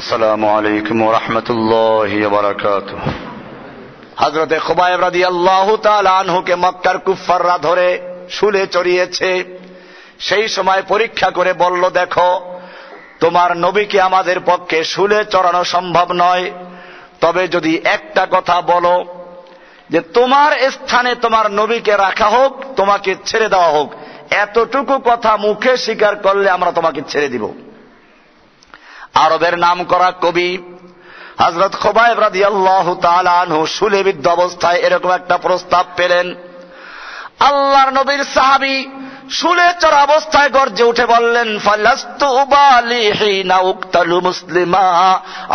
আসসালামু আলাইকুম ওয়া রাহমাতুল্লাহি ওয়া বারাকাতুহু। হযরতে খুবাইব রাদিয়াল্লাহু তাআলা আনহুকে মক্কার কুফফাররা ধরে শুলে চড়িয়েছে। সেই সময় পরীক্ষা করে বলল, দেখো, তোমার নবীকে আমাদের পক্ষে শুলে চড়ানো সম্ভব নয়, তবে যদি একটা কথা বলো যে তোমার স্থানে তোমার নবীকে রাখা হোক, তোমাকে ছেড়ে দেওয়া হোক, এতটুকু কথা মুখে স্বীকার করলে আমরা তোমাকে ছেড়ে দিব। আরবের নাম করা কবি হযরত খুবাইব রাদিয়াল্লাহু তাআলা আনহু শুলে বিদ্ধ অবস্থায় এরকম একটা প্রস্তাব পেলেন। আল্লাহর নবীর সাহাবী শুলে চড়া অবস্থায় গর্জে উঠে বললেন, ফালাস্তু উবালি হিনা উকতালু মুসলিমা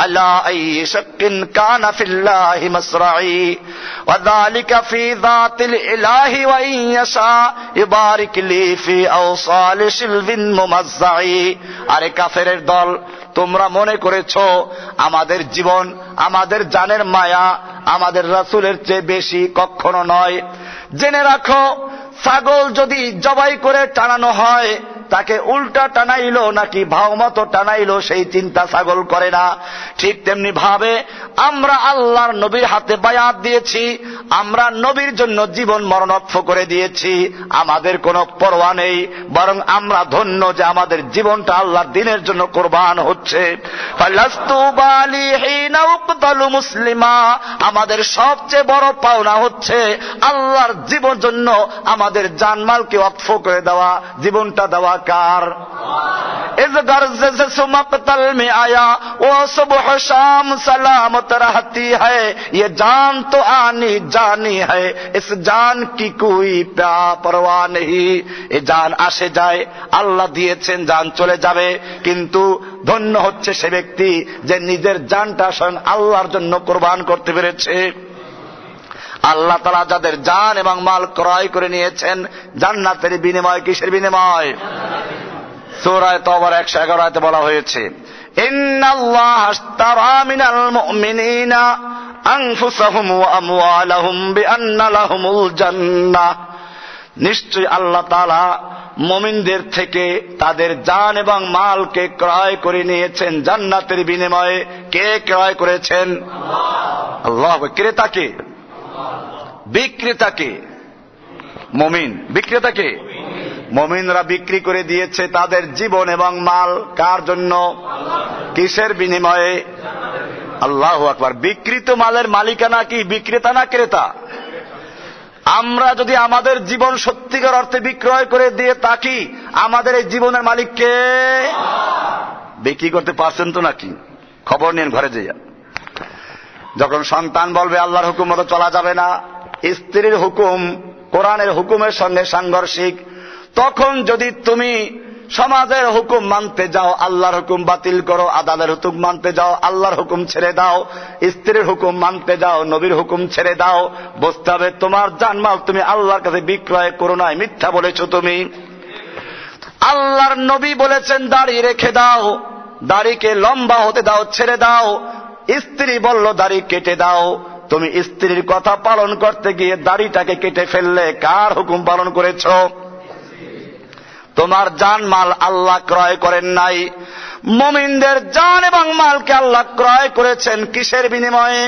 আলা আইয়ি শাক্কিন কানা ফিল্লাহি মাসরাই ওয়া যালিকা ফি যাতিল ইলাহি ওয়া ইয়াশা ইবারিক লি ফি আওসালি শিলবিন মুমাজ্জাই। আরে কাফেরের দল, তোমরা মনে করেছো আমাদের জীবন, আমাদের জানের মায়া আমাদের রাসূলের চেয়ে বেশি? কখনো নয়। জেনে রাখো, ছাগল যদি জবাই করে টানানো হয়, তাকে উল্টা টানাইলো নাকি ভাওমতো টানাইলো সেই চিন্তা ছাগল করে না। ঠিক তেমনি ভাবে আমরা আল্লাহর নবীর হাতে বায়াত দিয়েছি, আমরা নবীর জন্য জীবন মরণোৎসর্গ করে দিয়েছি, আমাদের কোনো পরোয়া নেই, বরং আমরা ধন্য যে আমাদের জীবনটা আল্লাহর দ্বীনের জন্য কোরবান হচ্ছে। ফালাস্তু বালি হিনা উকতালু মুসলিমা, আমাদের সবচেয়ে বড় পাওনা হচ্ছে আল্লাহর জীবন জন্য আমাদের জানমালকে ওয়াকফ করে দেওয়া, জীবনটা দেওয়া কার? ইজ গরজে সুমকতল মে আয়া ও সুবহ শাম সলামত রহতি হ্যায়, ये जान तो आनी जानी है, इस जान की कोई परवाह नहीं। এ জান আসে যায়, আল্লাহ দিয়েছেন, জান চলে যাবে, কিন্তু ধন্য হচ্ছে সে ব্যক্তি যে নিজের জানটা স্বয়ং আল্লাহর জন্য কোরবান করতে পেরেছে। আল্লাহ তাআলা যাদের জান এবং মাল ক্রয় করে নিয়েছেন জান্নাতের বিনিময়, কিসের বিনিময়? সূরা তাওবার 111 আয়াতে বলা হয়েছে, ইন্নাল্লাহা আশতারা মিনাল মুমিনিনা আনফুসাহুম ওয়া আমওয়ালাহুম বিআন্না লাহুমুল জান্নাহ। নিশ্চয়ই আল্লাহ তাআলা মুমিনদের থেকে তাদের জান এবং মালকে ক্রয় করে নিয়েছেন জান্নাতের বিনিময়ে। কে ক্রয় করেছেন? আল্লাহ। ক্রেতাকে? বিক্রেতাকে? মুমিন। বিক্রেতাকে? মুমিনরা বিক্রি করে দিয়েছে তাদের জীবন এবং মাল। কার জন্য? কিসের বিনিময়ে? আল্লাহু আকবার। বিক্রিত মালের মালিকানা কি বিক্রেতা না ক্রেতা? আমরা যদি আমাদের জীবন সত্যিকার অর্থে বিক্রয় করে দিয়ে থাকি, আমাদের এই জীবনের মালিককে বিক্রি করতে পারছেন তো নাকি? খবর নিন ঘরে যাইয়া। যখন সন্তান বলবে আল্লাহর হুকুম মতো চলা যাবে না, স্ত্রীর হুকুম কোরআনের হুকুমের সঙ্গে সাংঘর্ষিক, তখন যদি তুমি সমাজের হুকুম মানতে যাও, আল্লাহর হুকুম বাতিল করো, আদালতের হুকুম মানতে যাও, আল্লাহর হুকুম ছেড়ে দাও, স্ত্রীর হুকুম মানতে যাও, নবীর হুকুম ছেড়ে দাও, বুঝতে হবে তোমার জানমাল তুমি আল্লাহর কাছে বিক্রয় করো নাই, মিথ্যা বলেছো তুমি। আল্লাহর নবী বলেছেন দাড়ি রেখে দাও, দাড়িকে লম্বা হতে দাও, ছেড়ে দাও। স্ত্রী বলল দাড়ি কেটে দাও, তুমি স্ত্রীর কথা পালন করতে গিয়ে দাড়িটাকে কেটে ফেললে, কার হুকুম পালন করেছ? তোমার জান মাল আল্লাহ ক্রয় করেন নাই। মুমিনদের জান এবং মালকে আল্লাহ ক্রয় করেছেন কিসের বিনিময়ে?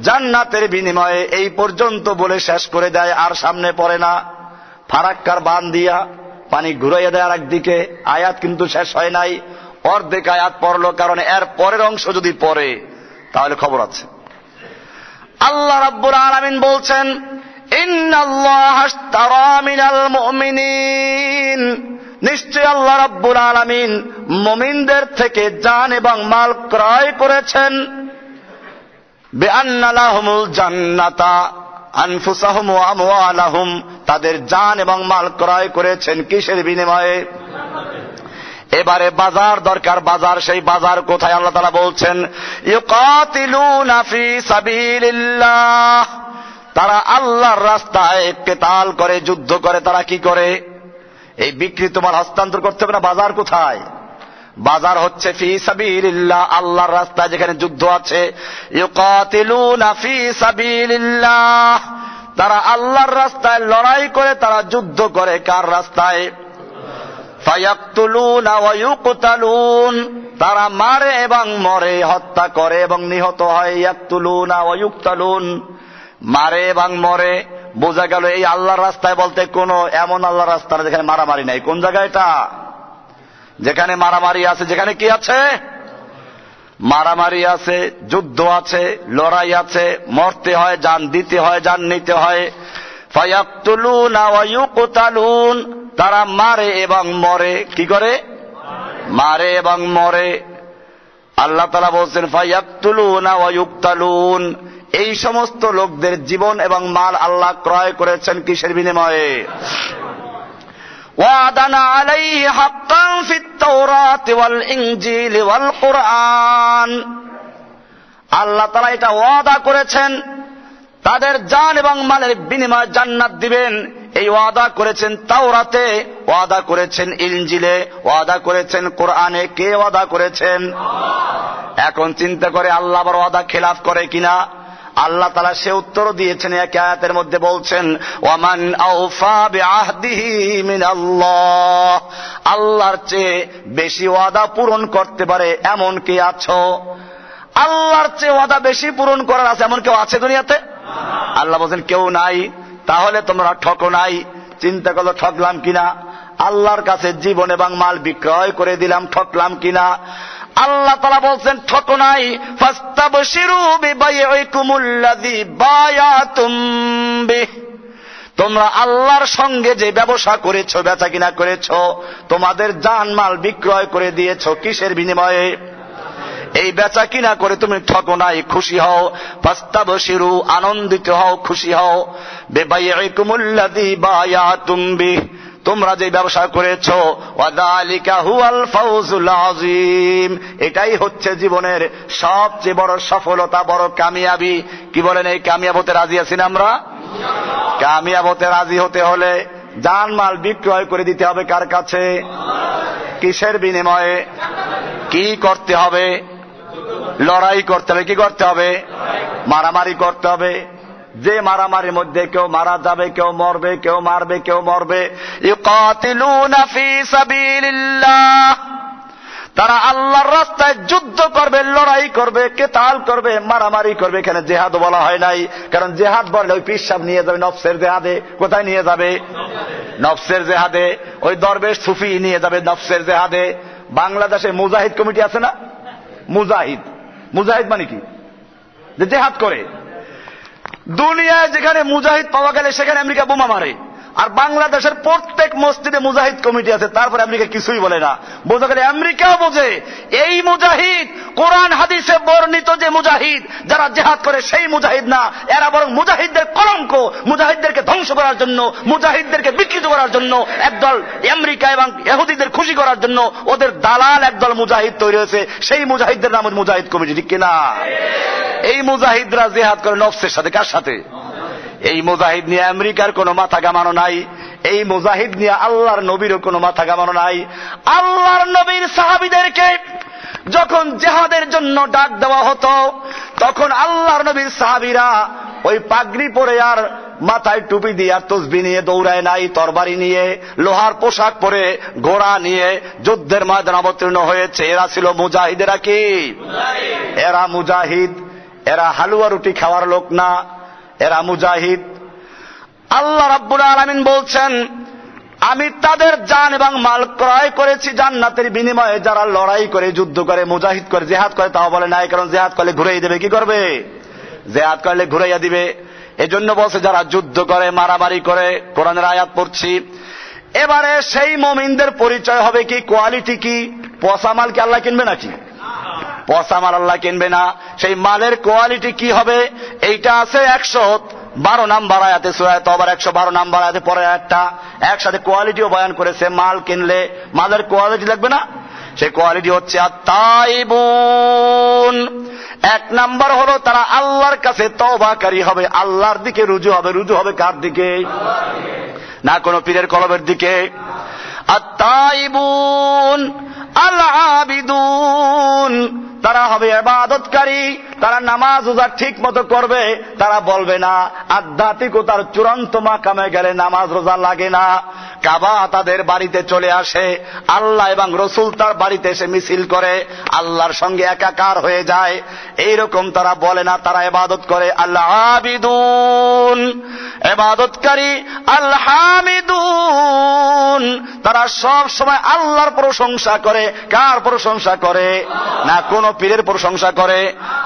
জান্নাতের বিনিময়ে। এই পর্যন্ত বলে শেষ করে দেয়, আর সামনে পড়ে না। ফারাক্কার বান দিয়া পানি ঘুরাইয়া দেয় আর একদিকে। আয়াত কিন্তু শেষ হয় নাই, অর্ধেক আয়াত পড়লো, কারণ এর পরের অংশ যদি পড়ে তাহলে খবর আছে। আল্লাহ রাব্বুল আলামিন বলছেন, ইন্নাল্লাহা আশতারা মিনাল মুমিনিন, নিশ্চয় আল্লাহ রাব্বুল আলামিন মুমিনদের থেকে জান এবং মাল ক্রয় করেছেন। বিআন্না লাহুমুল জান্নাতা আনফুসাহুম ওয়া আমওয়ালাহুম, তাদের জান এবং মাল ক্রয় করেছেন কিসের বিনিময়ে? এবারে বাজার দরকার। বাজার, সেই বাজার কোথায়? আল্লাহ তাআলা বলছেন, ইউকাতিলুনা ফি সাবিলিল্লাহ, তারা আল্লাহর রাস্তায় কিতাল করে, যুদ্ধ করে। তারা কি করে? এই বিক্রিত মাল হস্তান্তর করতে হবে না। বাজার কোথায়? বাজার হচ্ছে ফি সাবিলিল্লাহ, আল্লাহর রাস্তায় যেখানে যুদ্ধ আছে। ইউকাতিলুনা ফি সাবিলিল্লাহ, তারা আল্লাহর রাস্তায় লড়াই করে, তারা যুদ্ধ করে। কার রাস্তায়? ফায়াকতুলুনা ওয়া ইউকতালুন, তারা মারে এবং মরে, হত্যা করে এবং নিহত হয়। ইয়াকতুলুনা ওয়া ইউকতালুন, মারে এবং মরে। বোঝা গেল এই আল্লাহর রাস্তায় বলতে কোন এমন আল্লাহর রাস্তা যেখানে মারামারি নাই। কোন জায়গায় এটা? যেখানে মারামারি আছে, যেখানে কি আছে? মারামারি আছে, যুদ্ধ আছে, লড়াই আছে, মরতে হয়, জান দিতে হয়, জান নিতে হয়। ফায়াকতুলুনা ওয়া ইউকতালুন, তারা মারে এবং মরে। কি করে? মারে এবং মরে। আল্লাহ তাআলা বলছেন ফায়াকতুলুনা ওয়া ইউকতালুন, এই সমস্ত লোকদের জীবন এবং মাল আল্লাহ ক্রয় করেছেন কিসের বিনিময়ে? ওয়াদানা আলাইহি হাক্কান ফিত তাওরাতি ওয়াল ইনজিলি ওয়াল কুরআন, আল্লাহ তাআলা এটা ওয়াদা করেছেন তাদের জান এবং মালের বিনিময়ে জান্নাত দিবেন। এই ওয়াদা করেছেন তাওরাতে, ওয়াদা করেছেন ইনজিলে, ওয়াদা করেছেন কোরআনে। কে ওয়াদা করেছেন? এখন চিন্তা করে আল্লাহ আবার ওয়াদা খেলাফ করে কিনা? আল্লাহ তাআলা সে উত্তর দিয়েছেন এক আয়াতের মধ্যে, বলছেন ওয়ামান আওফা বিআহদিহি মিনাল্লাহ, আল্লাহর চেয়ে বেশি ওয়াদা পূরণ করতে পারে এমন কি আছো? আল্লাহর চেয়ে ওয়াদা বেশি পূরণ করার আছে এমন কেউ আছে দুনিয়াতে? আল্লাহ বলছেন কেউ নাই। তাহলে তোমরা ঠকো নাই। চিন্তা করলো ঠকলাম কিনা? আল্লাহর কাছে জীবন এবং মাল বিক্রয় করে দিলাম, ঠকলাম কিনা? আল্লাহ তাআলা বলছেন ঠকো নাই। ফাস্তাবশিরু বিবাইইকুমুল্লাযী বায়াতুম বিহ, তোমরা আল্লাহর সঙ্গে যে ব্যবসা করেছো, বেচা কিনা করেছো, তোমাদের জান মাল বিক্রয় করে দিয়েছো কিসের বিনিময়ে? এই বেচা কিনা করে তুমি ঠকো নাই, খুশি হও। ফাস্তাবশিরু, আনন্দিত হও, খুশি হও। বিবাইইকুমুল্লাযী বায়াতুম বিহ, তোমরা যে ব্যবসা করেছো। ওয়াযালিকা হুয়াল ফাউজুল আযীম, এটাই হচ্ছে জীবনের সবচেয়ে বড় সফলতা, বড় কামিয়াবি। কি বলেন? এই কামিয়াব হতে রাজি আছেন আমরা? কামিয়াব হতে রাজি হতে হলে জান মাল বিক্রয় করে দিতে হবে কার কাছে? কিসের বিনিময়ে? কি করতে হবে? লড়াই করতে হবে। কি করতে হবে? মারামারি করতে হবে। যে মারামারির মধ্যে কেউ মারা যাবে, কেউ মরবে, কেউ মারবে, কেউ মরবে। ইউকাতিলুনা ফি সাবিলিল্লাহ, তারা আল্লাহর রাস্তায় যুদ্ধ করবে, লড়াই করবে, কিতাল করবে, মারামারি করবে। এখানে জিহাদ বলা হয় নাই, কারণ জিহাদ বললে ওই পীর সাহেব নিয়ে যাবে নফসের জিহাদে। কোথায় নিয়ে যাবে? নফসের জিহাদে। ওই দরবেশ সুফি নিয়ে যাবে নফসের জিহাদে। বাংলাদেশে মুজাহিদ কমিটি আছে না? মুজাহিদ, মুজাহিদ মানে কি? যে জিহাদ করে। দুনিয়ায় যেখানে মুজাহিদ পাওয়া গেলে সেখানে আমেরিকা বোমা মারে। আর বাংলাদেশের প্রত্যেক মসজিদে মুজাহিদ কমিটি আছে, তারপরে আমেরিকা কিছুই বলে না। বোঝা গেলে আমেরিকাও বোঝে এই মুজাহিদ কোরআন হাদিসে বর্ণিত যে মুজাহিদ, যারা জিহাদ করে সেই মুজাহিদ না, এরা বরং মুজাহিদদের কলঙ্ক, মুজাহিদদেরকে ধ্বংস করার জন্য, মুজাহিদদেরকে বিকৃত করার জন্য একদল আমেরিকা এবং ইহুদিদের খুশি করার জন্য ওদের দালাল একদল মুজাহিদ তৈরি হয়েছে। সেই মুজাহিদদের নাম মুজাহিদ কমিটি, ঠিক কিনা? এই মুজাহিদরা জিহাদ করে নফসের সাথে। কার সাথে? এই মুজাহিদ নিয়ে আমেরিকার কোনো মাথা ঘামানো নাই। এই মুজাহিদ নিয়ে আল্লাহর নবীরও কোনো মাথা ঘামানো নাই। আল্লাহর নবীর সাহাবীদেরকে যখন জিহাদের জন্য ডাক দেওয়া হতো, তখন আল্লাহর নবীর সাহাবীরা ওই পাগড়ি পরে আর মাথায় টুপি দিয়ে আর তসবিহ নিয়ে দৌড়ায় নাই। তরবারি নিয়ে, লোহার পোশাক পরে, ঘোড়া নিয়ে যুদ্ধের ময়দান অবতীর্ণ হয়েছে। এরা ছিল মুজাহিদেরা। কি? এরা মুজাহিদ। এরা হালুয়া রুটি খাওয়ার লোক না, এরা মুজাহিদ। আল্লাহ রাব্বুল আলামিন বলছেন আমি তাদের জান এবং মাল ক্রয় করেছি জান্নাতের বিনিময়ে। যারা লড়াই করে, যুদ্ধ করে, মুজাহিদ করে, জিহাদ করে, তাও বলে নাই, কারণ জিহাদ করলে ঘুরাই দেবে। কি করবে? জিহাদ করলে ঘুরাইয়া দিবে। এজন্য বলছে যারা যুদ্ধ করে, মারামারি করে। কোরআনের আয়াত পড়ছি। এবারে সেই মুমিনদের পরিচয় হবে কি, কোয়ালিটি কি? পচা মাল কি আল্লাহ কিনবে নাকি? পচা মাল আল্লাহ কিনবে না। সেই মালের কোয়ালিটি কি হবে? এইটা আছে 112 নাম্বার আয়াতে, সূরা তাওবার 112 নাম্বার আয়াতে। পরে একটা একসাথে কোয়ালিটিও বয়ান করেছে। মাল কিনলে মালের কোয়ালিটি লাগবে না? সেই কোয়ালিটি হচ্ছে আত-তাইবুন। এক নাম্বার হলো তারা আল্লাহর কাছে তওবাকারী হবে, আল্লাহর দিকে রুজু হবে। রুজু হবে কার দিকে? না কোনো পীরের কলবের দিকে। আত-তাইবুন আল-আবিদুন, তারা হবে ইবাদতকারী। তারা নামাজ রোজা ঠিক মতো করবে। তারা বলবে না আধ্যাত্মিকতার চূড়ান্ত মাকামে গেলে নামাজ রোজা লাগে না। কাবা তাদের বাড়িতে চলে আসে, আল্লাহ এবং রসুল তার বাড়িতে এসে মিছিল করে, আল্লাহর সঙ্গে একাকার হয়ে যায়। এইরকম তারা বলে না, তারা ইবাদত করে আল্লাহ আবিদুন, ইবাদতকারী আল্লাহ হামিদুন। তারা সব সময় আল্লাহর প্রশংসা করে। কার প্রশংসা করে? না কোনো পীরের প্রশংসা করে,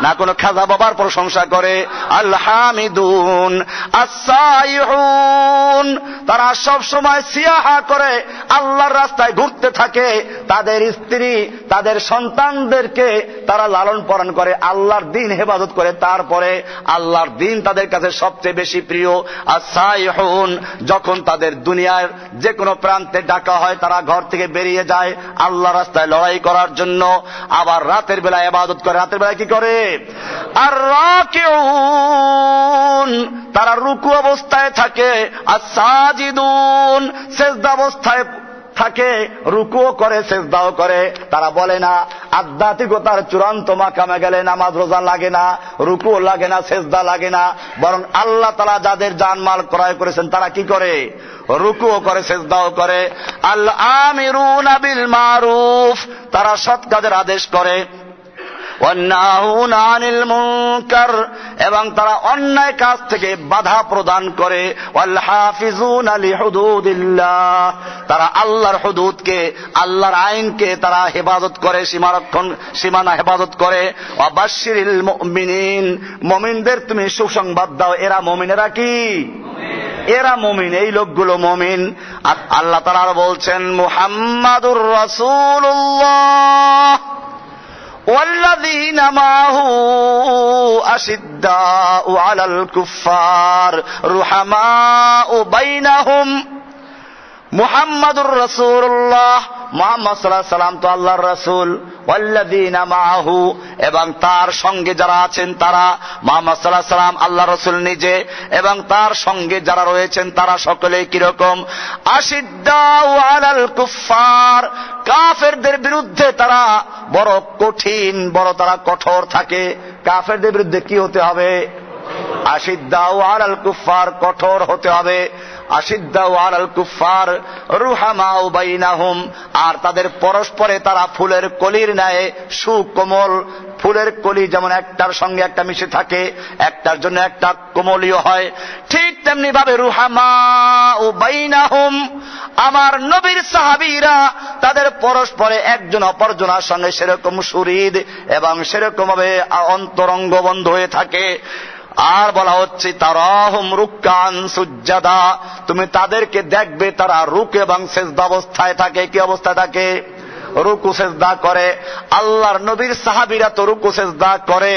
না কোনো খাজা বাবার প্রশংসা করে। আল্লাহ হামিদুন আস-সাইহুন, তারা সব সময় সিয়াহা করে, আল্লাহর রাস্তায় ঘুরতে থাকে। তাদের স্ত্রী, তাদের সন্তানদেরকে তারা লালন পালন করে, আল্লাহর দ্বীন হেফাজত করে। তারপরে আল্লাহর দ্বীন তাদের কাছে সবচেয়ে বেশি প্রিয়। আস-সাইহুন, যখন তাদের দুনিয়ার যে কোনো প্রান্তে ডাকা হয় তারা ঘর থেকে বেরিয়ে যায় আল্লাহর রাস্তায় লড়াই করার জন্য। আবার রাতের বেলায় ইবাদত করে। রাতের বেলায় কি করে? আর রাকিউন, তারা রুকু অবস্থায় থাকে। আস-সাজিদুন, সিজদা অবস্থায় থাকে, রুকুও করে সিজদাও করে। তারা বলে না আধ্যাত্মিকতার চূড়ান্ত মাকামে গেলে নামাজ রোজা লাগে না, রুকুও লাগে না, সিজদা লাগে না, বরং আল্লাহ তাআলা যাদের জানমাল ক্রয় করেছেন তারা কি করে? রুকুও করে, সিজদাও করে। আল আমিরুনা বিল মারুফ, তারা সৎ কাজের আদেশ করে। ওয়ান্নাহুনা আনিল মুনকার, এবং তারা অন্যায় কাজ থেকে বাধা প্রদান করে। ওয়াল হাফিজুনা লিহুদুদিল্লাহ, তারা আল্লাহর হুদুদকে, আল্লাহর আইনকে তারা হেফাজত করে, সীমানা হেফাজত করে। ওয়াবাশশিরিল মুমিনিন, মুমিনদের তুমি সুসংবাদ দাও। এরা মুমিন। এরা কি? এরা মুমিন, এই লোকগুলো মুমিন। আল্লাহ তাআলা আরো বলছেন মুহাম্মাদুর রাসূলুল্লাহ والذين معه أشداء على الكفار رحماء بينهم। মুহাম্মাদুর রাসূলুল্লাহ, মুহাম্মদ সাল্লাল্লাহু আলাইহি সাল্লাম তো আল্লাহর রাসূল। ওয়াল্লাযীনা মাআহু, এবং তার সঙ্গে যারা আছেন তারা, মুহাম্মদ সাল্লাল্লাহু আলাইহি সাল্লাম আল্লাহর রাসূল নিজে এবং তার সঙ্গে যারা রয়েছেন তারা সকলেই কিরকম? আশিদ্দাউ আলাল কুফফার, কাফেরদের বিরুদ্ধে তারা বড় কঠিন, বড় তারা কঠোর থাকে। কাফেরদের বিরুদ্ধে কি হতে হবে? আশিদ্দাউ আলাল কুফফার, কঠোর হতে হবে। আশিদ্দাউ আলাল কুফফার রুহামাউ বাইনাহুম, আর তাদের পরস্পরে তারা ফুলের কলির ন্যায় সুকোমল। ফুলের কলি যেমন একটার সঙ্গে একটা মিশে থাকে, একটার জন্য একটা কোমলীয় হয়, ঠিক তেমনি ভাবে রুহামাউ বাইনাহুম, আমার নবীর সাহাবীরা তাদের পরস্পরে একজন অপরজনের সঙ্গে সেরকম সুহৃদ এবং সেরকম ভাবে অন্তরঙ্গ বন্ধ হয়ে থাকে। আর বলা হচ্ছে তারাহুম রুকআন সুজ্জাদা, তুমি তাদেরকে দেখবে তারা রুকু এবং সিজদা অবস্থায় থাকে। কি অবস্থায় থাকে? রুকু সিজদা করে। আল্লাহর নবীর সাহাবীরা তো রুকু সিজদা করে,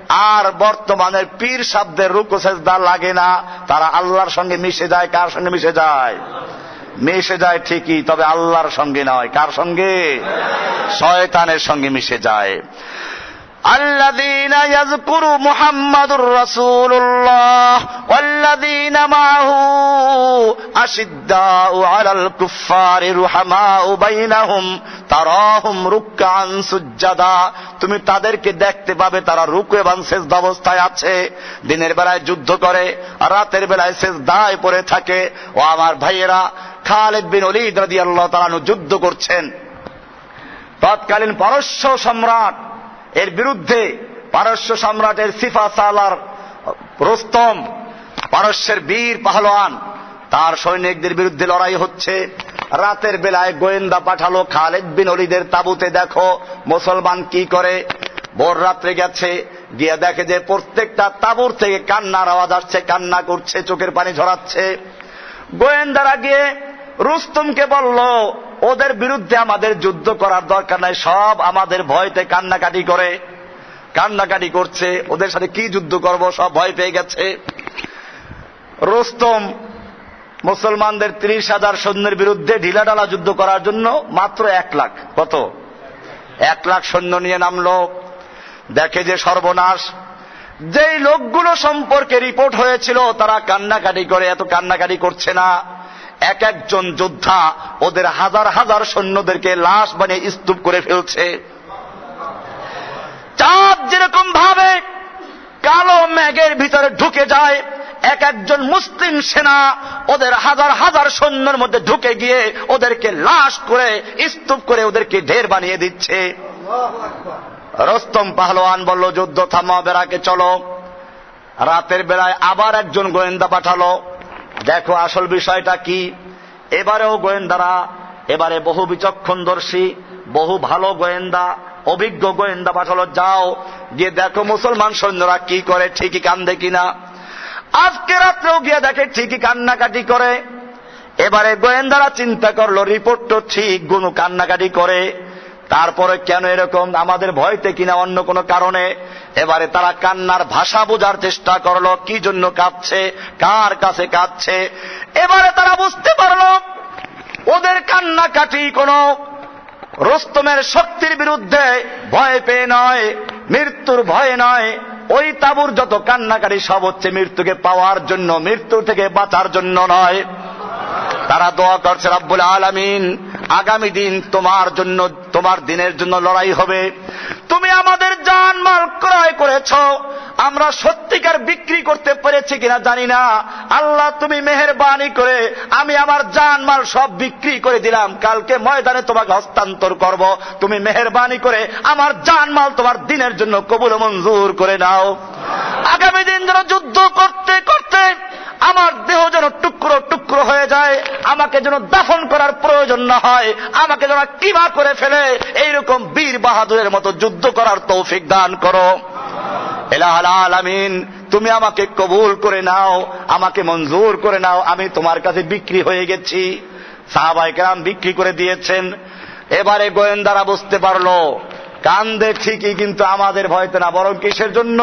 আর বর্তমানের পীর সাহেবদের রুকু সিজদা লাগে না, তারা আল্লাহর সঙ্গে মিশে যায়। কার সঙ্গে মিশে যায়? মিশে যায় ঠিকই, তবে আল্লাহর সঙ্গে নয়। কার সঙ্গে? শয়তানের সঙ্গে মিশে যায়। الذين يذكر محمد رسول الله والذين معه أشداء على الكفار رحماء بينهم تراهم ركعا سجدا, তুমি তাদেরকে দেখতে পাবে তারা রুকু এবং সিজদা অবস্থায় আছে। দিনের বেলায় যুদ্ধ করে, রাতের বেলায় সিজদায় পড়ে থাকে। ও আমার ভাইয়েরা, খালিদ বিন ওলীদ রাদিয়াল্লাহু তাআলা আনহু যুদ্ধ করছেন। তৎকালীন পারস্য সম্রাট এর বিরুদ্ধে, পারস্য সম্রাটের সিফা সালার রুস্তম, পারস্যের বীর পাহলোয়ান, তার সৈনিকদের বিরুদ্ধে লড়াই হচ্ছে। রাতের বেলায় গোয়েন্দা পাঠালো খালিদ বিন ওলীদের তাঁবুতে, দেখো মুসলমান কি করে। ভোর রাত্রে গেছে, গিয়ে দেখে যে প্রত্যেকটা তাঁবুর থেকে কান্নার আওয়াজ আসছে, কান্না করছে, চোখের পানি ঝরাচ্ছে। গোয়েন্দারা গিয়ে রুস্তমকে বলল, ওদের বিরুদ্ধে আমাদের যুদ্ধ করার দরকার নাই, সব আমাদের ভয়তে কান্নাকাটি করে, কান্নাকাটি করছে, ওদের সাথে কি যুদ্ধ করব, সব ভয় পেয়ে গেছে। রুস্তম মুসলমানদের 30,000 সৈন্যের বিরুদ্ধে ঢিলাঢালা যুদ্ধ করার জন্য মাত্র 1 লাখ, কত 1 লাখ সৈন্য নিয়ে নামলো। দেখে যে সর্বনাশ। যেই লোকগুলো সম্পর্কে রিপোর্ট হয়েছিল তারা কান্নাকাটি করে, এত কান্নাকাটি করছে না। এক একজন যোদ্ধা ওদের হাজার হাজার সৈন্যদেরকে লাশ বানিয়ে স্তূপ করে ফেলছে। চাঁদ যেরকম ভাবে কালো মেঘের ভিতরে ঢুকে যায়, এক একজন মুসলিম সেনা ওদের হাজার হাজার সৈন্যের মধ্যে ঢুকে গিয়ে ওদেরকে লাশ করে স্তূপ করে ওদেরকে ঢের বানিয়ে দিচ্ছে। রস্তম পাহলোয়ান বলল, যুদ্ধ থামা, বেড়াকে চলো। রাতের বেলায় আবার একজন গোয়েন্দা পাঠালো, দেখো আসল বিষয়টা কি। এবারেও গোয়েন্দারা, এবারে বহু বিচক্ষণদর্শী, বহু ভালো গোয়েন্দা, অভিজ্ঞ গোয়েন্দা পাঠালো, যাও গিয়ে দেখো মুসলমান সৈন্যরা কি করে, ঠিকই কান্দে কিনা। আজকে রাত্রেও গিয়ে দেখে ঠিকই কান্নাকাটি করে। এবারে গোয়েন্দারা চিন্তা করলো, রিপোর্ট তো ঠিক, গুনু কান্নাকাটি করে, তারপরে কেন এরকম, আমাদের ভয়তে কিনা অন্য কোনো কারণে। এবারে তারা কান্নার ভাষা বোঝার চেষ্টা করলো, কি জন্য কাঁদছে, কার কাছে কাঁদছে। এবারে তারা বুঝতে পারলো ওদের কান্নাকাটি কোনো রুস্তমের শক্তির বিরুদ্ধে ভয় পেয়ে নয়, মৃত্যুর ভয়ে নয়। ওই তাবুর যত কান্নাকাটি সব হচ্ছে মৃত্যুকে পাওয়ার জন্য, মৃত্যু থেকে বাঁচার জন্য নয়। তারা দোয়া করছে, রব্বুল আলামিন আগামী দিন তোমার জন্য, তোমার দিনের জন্য লড়াই হবে। তুমি আমাদের জানমাল ক্রয় করেছ, আমরা সত্যিকার বিক্রি করতে পেরেছি কিনা জানি না। আল্লাহ তুমি মেহেরবানি করে আমি আমার জানমাল সব বিক্রি করে দিলাম, কালকে ময়দানে তোমাকে হস্তান্তর করব। তুমি মেহেরবানি করে আমার জানমাল তোমার দিনের জন্য কবুল মঞ্জুর করে নাও। আগামী দিন যেন যুদ্ধ করতে করতে আমার দেহ যেন টুকরো টুকরো হয়ে যায়, আমাকে যেন দাফন করার প্রয়োজন না হয়, আমাকে যেন কিমা করে ফেলে, এইরকম বীর বাহাদুরের মতো যুদ্ধ করার তৌফিক দান করো। ইলাহুল আলামিন তুমি আমাকে কবুল করে নাও, আমাকে মঞ্জুর করে নাও, আমি তোমার কাছে বিক্রি হয়ে গেছি। সাহাবায়ে কেরাম বিক্রি করে দিয়েছেন। এবারে গোয়েন্দারা বুঝতে পারলো কান্দে ঠিকই, কিন্তু আমাদের ভয়তে না, বরং কিসের জন্য।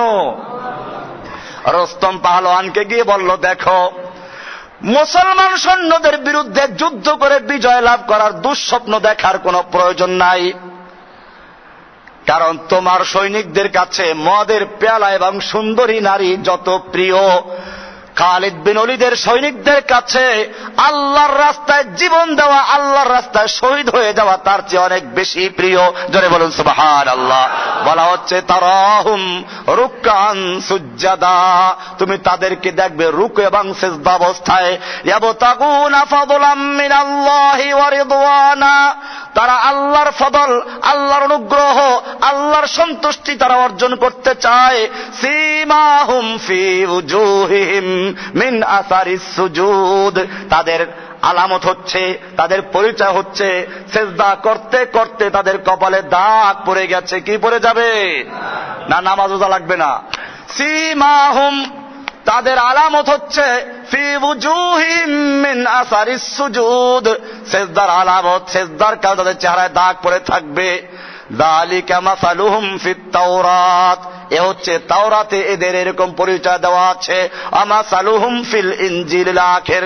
রস্তম পাহলোয়ানকে গিয়ে বলল, দেখো মুসলমান সৈন্যদের বিরুদ্ধে যুদ্ধ করে বিজয় লাভ করার দুঃস্বপ্ন দেখার কোনো প্রয়োজন নাই, কারণ তোমার সৈনিকদের কাছে মদের পেয়ালা এবং সুন্দরী নারী যত প্রিয়, খালিদ বিন ওলীদের সৈনিকদের কাছে আল্লাহর রাস্তায় জীবন দেওয়া, আল্লাহর রাস্তায় শহীদ হয়ে যাওয়া তার চেয়ে অনেক বেশি প্রিয়। জোরে বলুন সুবহানাল্লাহ। বলা হচ্ছে তারাহুম রুকআন সুজদা, তুমি তাদেরকে দেখবে রুকু এবং সিজদা অবস্থায়। ইয়াবতাগুনা ফাদলাম মিনাল্লাহি ওয়া রিদওয়ানা, তারা আল্লাহর ফদল, আল্লাহর অনুগ্রহ, আল্লাহর সন্তুষ্টি তারা অর্জন করতে চায়। সীমাহুম ফি উজুহিহিম মিন আসারিস সুজুদ, তাদের আলামত হচ্ছে, তাদের পরিচয় হচ্ছে সিজদা করতে করতে তাদের কপালে দাগ পড়ে গেছে। কি পড়ে যাবে না, নামাজ রোজা লাগবে না। সীমাহুম, তাদের আলামত হচ্ছে ফি উজুহিহিম মিন আসারিস সুজুদ, সিজদার আলামত, সিজদার কারণে তাদের চেহারায় দাগ পড়ে থাকবে। যালিকা মাসালুহুম ফিত তাওরাত, এ হচ্ছে তাওরাতে এদের এরকম পরিচয় দেওয়া আছে। আমাসালুহুম ফিল ইনজিল, আখির